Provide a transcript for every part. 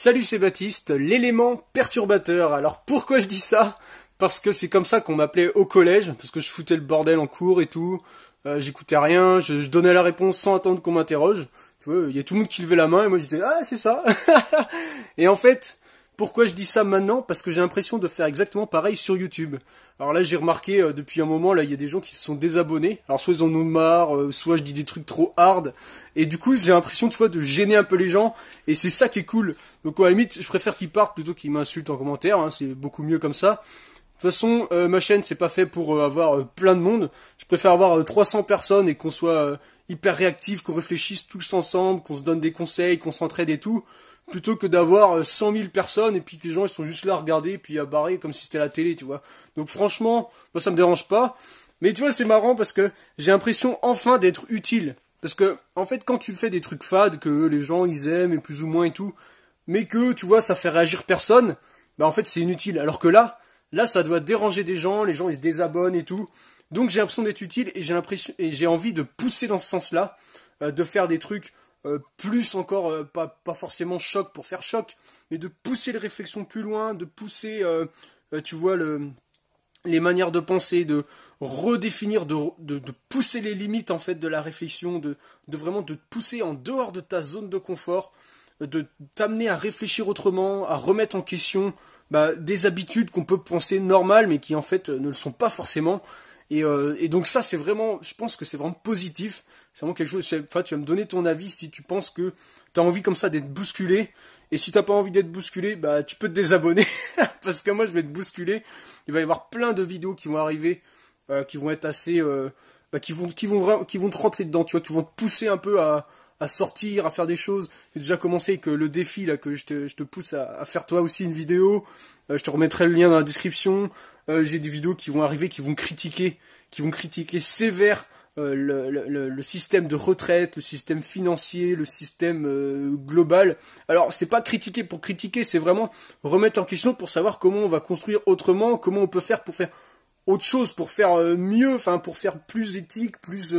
Salut, c'est Baptiste, l'élément perturbateur. Alors pourquoi je dis ça? Parce que c'est comme ça qu'on m'appelait au collège, parce que je foutais le bordel en cours et tout. J'écoutais rien, je donnais la réponse sans attendre qu'on m'interroge. Tu vois, il y a tout le monde qui levait la main et moi je disais ah c'est ça. Et en fait, pourquoi je dis ça maintenant? Parce que j'ai l'impression de faire exactement pareil sur YouTube. Alors là j'ai remarqué depuis un moment là il y a des gens qui se sont désabonnés. Alors soit ils en ont marre, soit je dis des trucs trop hard. Et du coup j'ai l'impression tu vois de gêner un peu les gens. Et c'est ça qui est cool. Donc à la limite je préfère qu'ils partent plutôt qu'ils m'insultent en commentaire. Hein, c'est beaucoup mieux comme ça. De toute façon, ma chaîne, c'est pas fait pour avoir plein de monde. Je préfère avoir 300 personnes et qu'on soit hyper réactifs, qu'on réfléchisse tous ensemble, qu'on se donne des conseils, qu'on s'entraide et tout, plutôt que d'avoir 100 000 personnes et puis que les gens ils sont juste là à regarder et puis à barrer comme si c'était la télé, tu vois. Donc franchement, moi ça me dérange pas. Mais tu vois, c'est marrant parce que j'ai l'impression enfin d'être utile. Parce que, en fait, quand tu fais des trucs fades que les gens ils aiment et plus ou moins et tout, mais que, tu vois, ça fait réagir personne, bah en fait c'est inutile. Alors que là, ça doit déranger des gens, les gens ils se désabonnent et tout. Donc j'ai l'impression d'être utile et j'ai envie de pousser dans ce sens-là, de faire des trucs plus encore, pas forcément choc pour faire choc, mais de pousser les réflexions plus loin, de pousser, tu vois, les manières de penser, de redéfinir, de pousser les limites en fait de la réflexion, de vraiment de te pousser en dehors de ta zone de confort, de t'amener à réfléchir autrement, à remettre en question des habitudes qu'on peut penser normales mais qui en fait ne le sont pas forcément. Et donc ça c'est vraiment, je pense que c'est vraiment positif. C'est vraiment quelque chose, enfin, tu vas me donner ton avis si tu penses que tu as envie comme ça d'être bousculé. Et si t'as pas envie d'être bousculé, bah tu peux te désabonner. Parce que moi je vais te bousculer. Il va y avoir plein de vidéos qui vont arriver, qui vont être assez, qui vont te rentrer dedans, tu vois, qui vont te pousser un peu à sortir, à faire des choses. J'ai déjà commencé avec le défi là que je te pousse à faire toi aussi une vidéo. Je te remettrai le lien dans la description. J'ai des vidéos qui vont arriver, qui vont critiquer sévère le système de retraite, le système financier, le système global. Alors c'est pas critiquer pour critiquer, c'est vraiment remettre en question pour savoir comment on va construire autrement, comment on peut faire pour faire autre chose, pour faire mieux, enfin pour faire plus éthique, plus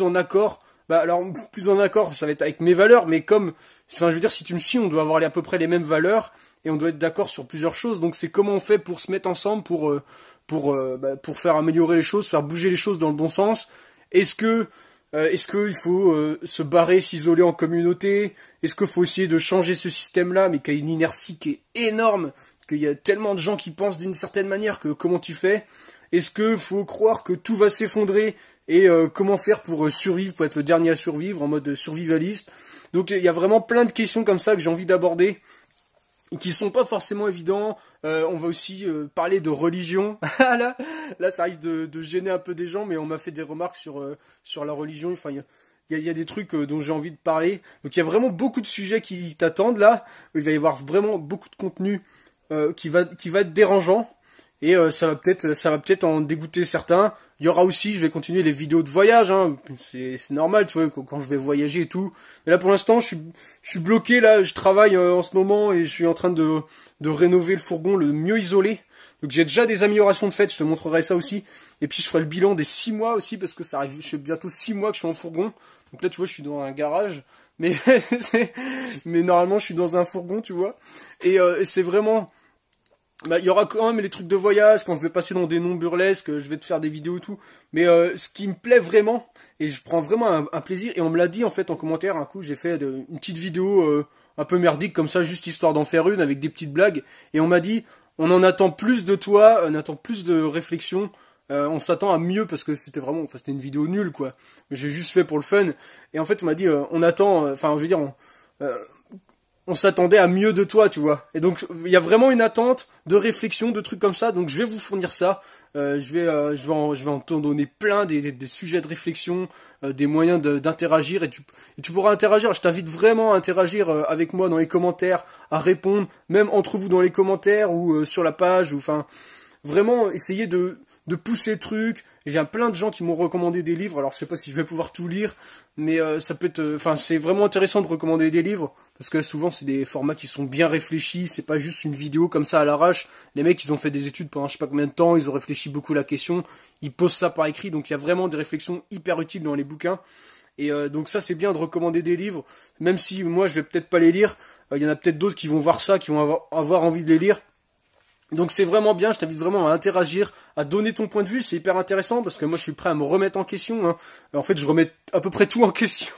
en accord. Bah alors plus en accord, ça va être avec mes valeurs, mais comme, enfin je veux dire si tu me suis, on doit avoir à peu près les mêmes valeurs et on doit être d'accord sur plusieurs choses. Donc c'est comment on fait pour se mettre ensemble pour faire améliorer les choses, faire bouger les choses dans le bon sens. Est-ce que il faut se barrer, s'isoler en communauté? Est-ce qu'il faut essayer de changer ce système-là, mais qui a une inertie qui est énorme, qu'il y a tellement de gens qui pensent d'une certaine manière que comment tu fais? Est-ce qu'il faut croire que tout va s'effondrer et comment faire pour survivre, pour être le dernier à survivre en mode survivaliste? Donc il y a vraiment plein de questions comme ça que j'ai envie d'aborder, qui sont pas forcément évidents. On va aussi parler de religion. là, ça risque de gêner un peu des gens, mais on m'a fait des remarques sur la religion. Enfin, il y a des trucs dont j'ai envie de parler. Donc il y a vraiment beaucoup de sujets qui t'attendent là. Il va y avoir vraiment beaucoup de contenu qui va être dérangeant. Et ça va peut-être en dégoûter certains. Il y aura aussi, je vais continuer les vidéos de voyage, hein. C'est normal, tu vois, quand je vais voyager et tout. Mais là, pour l'instant, je suis bloqué, là, je travaille en ce moment et je suis en train de rénover le fourgon le mieux isolé. Donc j'ai déjà des améliorations de fait, je te montrerai ça aussi. Et puis je ferai le bilan des 6 mois aussi, parce que ça arrive, je fais bientôt 6 mois que je suis en fourgon. Donc là, tu vois, je suis dans un garage. Mais, mais normalement, je suis dans un fourgon, tu vois. Et c'est vraiment... il y aura quand même les trucs de voyage, quand je vais passer dans des noms burlesques, je vais te faire des vidéos et tout. Mais ce qui me plaît vraiment, et je prends vraiment un plaisir, et on me l'a dit en fait en commentaire, un coup j'ai fait une petite vidéo un peu merdique comme ça, juste histoire d'en faire une, avec des petites blagues, et on m'a dit, on en attend plus de toi, on attend plus de réflexion, on s'attend à mieux, parce que c'était vraiment, enfin c'était une vidéo nulle quoi, mais j'ai juste fait pour le fun, et en fait on m'a dit, on attend, enfin je veux dire, on s'attendait à mieux de toi, tu vois. Et donc, il y a vraiment une attente de réflexion, de trucs comme ça. Donc, je vais vous fournir ça. Je vais en te donner plein des sujets de réflexion, des moyens d'interagir. Et tu pourras interagir. Je t'invite vraiment à interagir avec moi dans les commentaires, à répondre, même entre vous dans les commentaires ou sur la page. Ou enfin, vraiment essayer de pousser le truc. Et j'ai plein de gens qui m'ont recommandé des livres. Alors, je sais pas si je vais pouvoir tout lire, mais ça peut être. Enfin, c'est vraiment intéressant de recommander des livres. Parce que souvent c'est des formats qui sont bien réfléchis, c'est pas juste une vidéo comme ça à l'arrache. Les mecs ils ont fait des études pendant je sais pas combien de temps, ils ont réfléchi beaucoup à la question, ils posent ça par écrit, donc il y a vraiment des réflexions hyper utiles dans les bouquins. Et donc ça c'est bien de recommander des livres, même si moi je vais peut-être pas les lire, Il y en a peut-être d'autres qui vont voir ça, qui vont avoir envie de les lire. Donc c'est vraiment bien, je t'invite vraiment à interagir, à donner ton point de vue, c'est hyper intéressant parce que moi je suis prêt à me remettre en question. Hein. En fait je remets à peu près tout en question,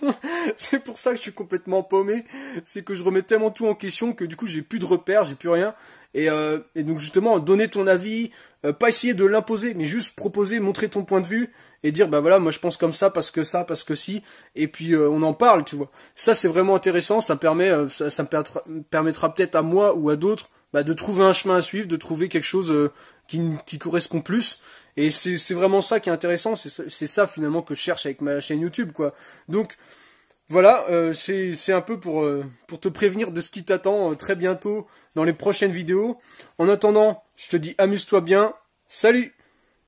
c'est pour ça que je suis complètement paumé, c'est que je remets tellement tout en question que du coup j'ai plus de repères, j'ai plus rien. Et donc justement donner ton avis, pas essayer de l'imposer, mais juste proposer, montrer ton point de vue et dire bah voilà moi je pense comme ça, parce que si, et puis on en parle, tu vois. Ça c'est vraiment intéressant, ça me permet, ça me permettra peut-être à moi ou à d'autres de trouver un chemin à suivre, de trouver quelque chose qui correspond plus. Et c'est vraiment ça qui est intéressant, c'est ça finalement que je cherche avec ma chaîne YouTube, quoi. Donc voilà, c'est un peu pour te prévenir de ce qui t'attend très bientôt dans les prochaines vidéos. En attendant, je te dis amuse-toi bien, salut!